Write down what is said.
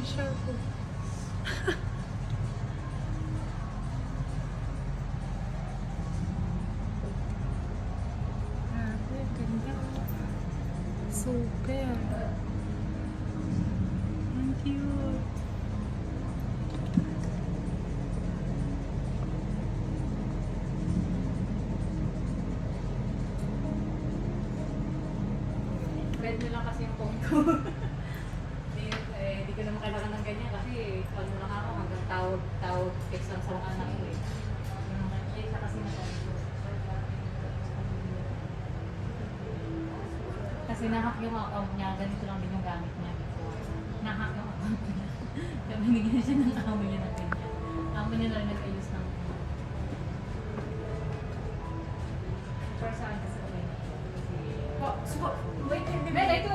sharp po. Grabe, ganda. Super. Ang cute. Bed mo lang kasi yung phone ko. Di ko naman kailangan ng ganyan kasi ano lang ako hanggang tawag, text lang sa mga anak ko eh. Siya kasi kasi nahack yung account niya, ganito lang din yung gamit niya before. Nahack yung account niya. Kaya binigyan siya ng amo niya ng ganyan. Amo niya na rin nag-ayos ng para saan kasi kasi... Oh, suko! Wait, hindi ba? Ito